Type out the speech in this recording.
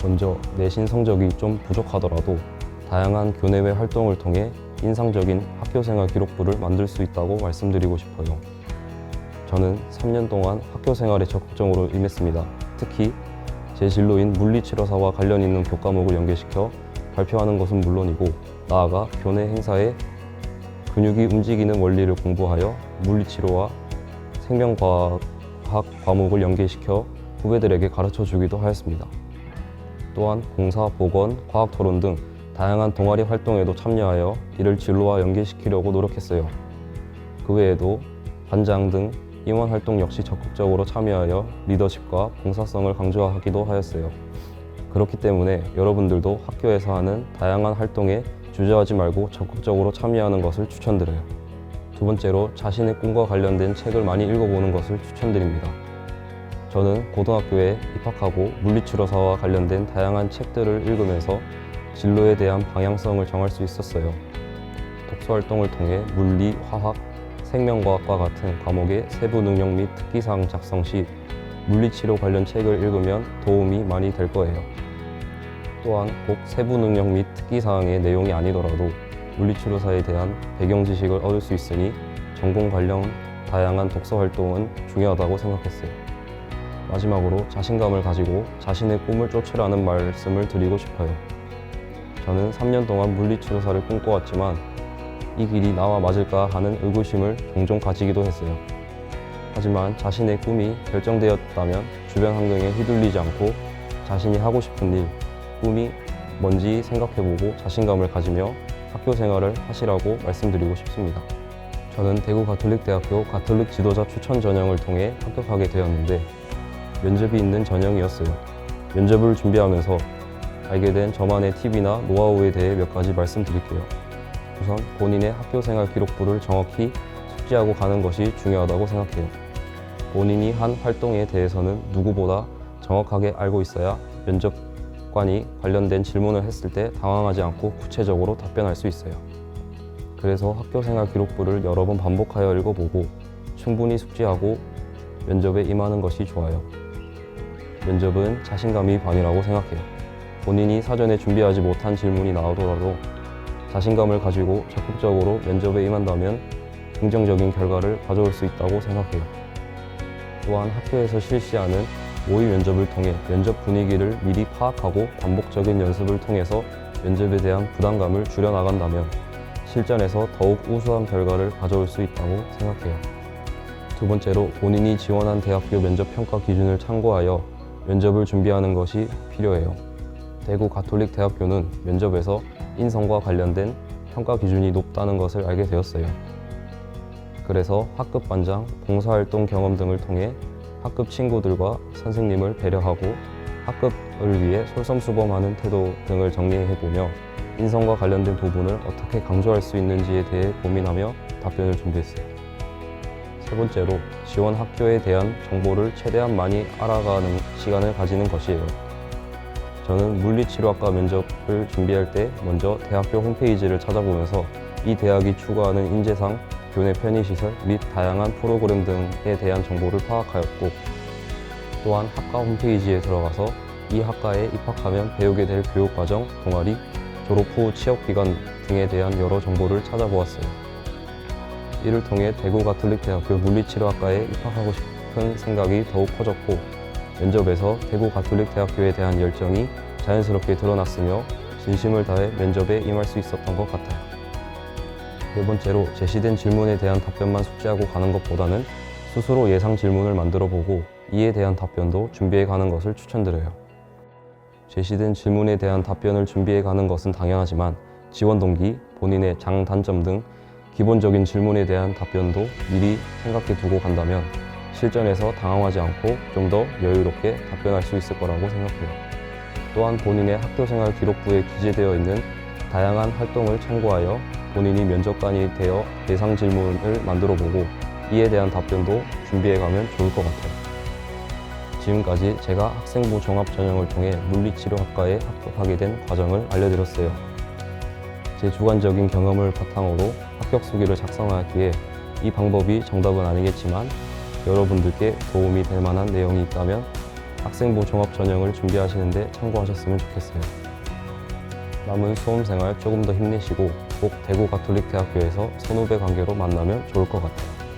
먼저 내신 성적이 좀 부족하더라도 다양한 교내외 활동을 통해 인상적인 학교생활 기록부를 만들 수 있다고 말씀드리고 싶어요. 저는 3년 동안 학교생활에 적극적으로 임했습니다. 특히 제 진로인 물리치료사와 관련 있는 교과목을 연계시켜 발표하는 것은 물론이고, 나아가 교내 행사에 근육이 움직이는 원리를 공부하여 물리치료와 생명과학 과목을 연계시켜 후배들에게 가르쳐 주기도 하였습니다. 또한 공사, 보건, 과학 토론 등 다양한 동아리 활동에도 참여하여 이를 진로와 연계시키려고 노력했어요. 그 외에도 반장 등 임원 활동 역시 적극적으로 참여하여 리더십과 봉사성을 강조하기도 하였어요. 그렇기 때문에 여러분들도 학교에서 하는 다양한 활동에 주저하지 말고 적극적으로 참여하는 것을 추천드려요. 두 번째로, 자신의 꿈과 관련된 책을 많이 읽어보는 것을 추천드립니다. 저는 고등학교에 입학하고 물리치료사와 관련된 다양한 책들을 읽으면서 진로에 대한 방향성을 정할 수 있었어요. 독서활동을 통해 물리, 화학, 생명과학과 같은 과목의 세부 능력 및 특기사항 작성 시 물리치료 관련 책을 읽으면 도움이 많이 될 거예요. 또한 꼭 세부 능력 및 특기사항의 내용이 아니더라도 물리치료사에 대한 배경 지식을 얻을 수 있으니 전공 관련 다양한 독서 활동은 중요하다고 생각했어요. 마지막으로 자신감을 가지고 자신의 꿈을 쫓으라는 말씀을 드리고 싶어요. 저는 3년 동안 물리치료사를 꿈꿔왔지만 이 길이 나와 맞을까 하는 의구심을 종종 가지기도 했어요. 하지만 자신의 꿈이 결정되었다면 주변 환경에 휘둘리지 않고 자신이 하고 싶은 일, 꿈이 뭔지 생각해보고 자신감을 가지며 학교 생활을 하시라고 말씀드리고 싶습니다. 저는 대구 가톨릭대학교 가톨릭 지도자 추천 전형을 통해 합격하게 되었는데 면접이 있는 전형이었어요. 면접을 준비하면서 알게 된 저만의 팁이나 노하우에 대해 몇 가지 말씀드릴게요. 우선 본인의 학교생활 기록부를 정확히 숙지하고 가는 것이 중요하다고 생각해요. 본인이 한 활동에 대해서는 누구보다 정확하게 알고 있어야 면접관이 관련된 질문을 했을 때 당황하지 않고 구체적으로 답변할 수 있어요. 그래서 학교생활 기록부를 여러 번 반복하여 읽어보고 충분히 숙지하고 면접에 임하는 것이 좋아요. 면접은 자신감이 반이라고 생각해요. 본인이 사전에 준비하지 못한 질문이 나오더라도 자신감을 가지고 적극적으로 면접에 임한다면 긍정적인 결과를 가져올 수 있다고 생각해요. 또한 학교에서 실시하는 모의 면접을 통해 면접 분위기를 미리 파악하고 반복적인 연습을 통해서 면접에 대한 부담감을 줄여나간다면 실전에서 더욱 우수한 결과를 가져올 수 있다고 생각해요. 두 번째로, 본인이 지원한 대학교 면접 평가 기준을 참고하여 면접을 준비하는 것이 필요해요. 대구 가톨릭 대학교는 면접에서 인성과 관련된 평가 기준이 높다는 것을 알게 되었어요. 그래서 학급 반장, 봉사활동 경험 등을 통해 학급 친구들과 선생님을 배려하고 학급을 위해 솔선수범하는 태도 등을 정리해보며 인성과 관련된 부분을 어떻게 강조할 수 있는지에 대해 고민하며 답변을 준비했어요. 세 번째로, 지원 학교에 대한 정보를 최대한 많이 알아가는 시간을 가지는 것이에요. 저는 물리치료학과 면접을 준비할 때 먼저 대학교 홈페이지를 찾아보면서 이 대학이 추구하는 인재상, 교내 편의시설 및 다양한 프로그램 등에 대한 정보를 파악하였고, 또한 학과 홈페이지에 들어가서 이 학과에 입학하면 배우게 될 교육과정, 동아리, 졸업 후 취업기간 등에 대한 여러 정보를 찾아보았어요. 이를 통해 대구 가톨릭 대학교 물리치료학과에 입학하고 싶은 생각이 더욱 커졌고, 면접에서 대구 가톨릭 대학교에 대한 열정이 자연스럽게 드러났으며 진심을 다해 면접에 임할 수 있었던 것 같아요. 네 번째로, 제시된 질문에 대한 답변만 숙지하고 가는 것보다는 스스로 예상 질문을 만들어 보고 이에 대한 답변도 준비해 가는 것을 추천드려요. 제시된 질문에 대한 답변을 준비해 가는 것은 당연하지만 지원 동기, 본인의 장단점 등 기본적인 질문에 대한 답변도 미리 생각해 두고 간다면 실전에서 당황하지 않고 좀 더 여유롭게 답변할 수 있을 거라고 생각해요. 또한 본인의 학교생활 기록부에 기재되어 있는 다양한 활동을 참고하여 본인이 면접관이 되어 예상 질문을 만들어보고 이에 대한 답변도 준비해가면 좋을 것 같아요. 지금까지 제가 학생부 종합전형을 통해 물리치료학과에 합격하게 된 과정을 알려드렸어요. 제 주관적인 경험을 바탕으로 합격 수기를 작성하기에 이 방법이 정답은 아니겠지만 여러분들께 도움이 될 만한 내용이 있다면 학생부 종합 전형을 준비하시는데 참고하셨으면 좋겠어요. 남은 수험생활 조금 더 힘내시고 꼭 대구 가톨릭 대학교에서 선후배 관계로 만나면 좋을 것 같아요.